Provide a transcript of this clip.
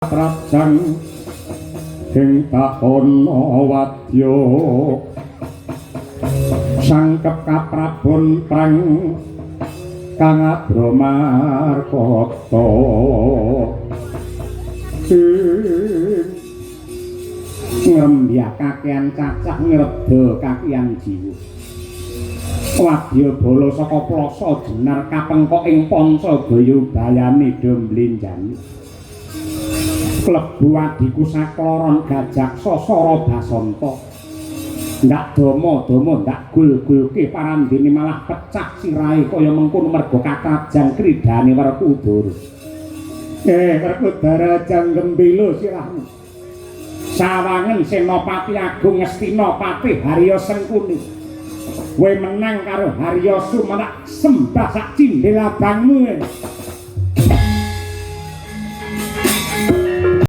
Prajang ing takono wadya sangkep kaprabon prang kang abramarkata ngrembyak kakehan cacah ngreda kakehan jiwa wadya bala saka plasa jenar kapengkok ing Pancagaya bayane do mblenjani klebu adiku sakloron gajak sasara basanta ndak domo-domo ndak gul-gulke parandene malah pecah sirahe kaya mengkono merga kakrajang kridane Werkudara Werkudara janggembela sirahmu sawangen Senopati Agung Ngastina Patih Harya Sengkuni kowe menang karo Harya Sumenak sembah sak cindel abangmu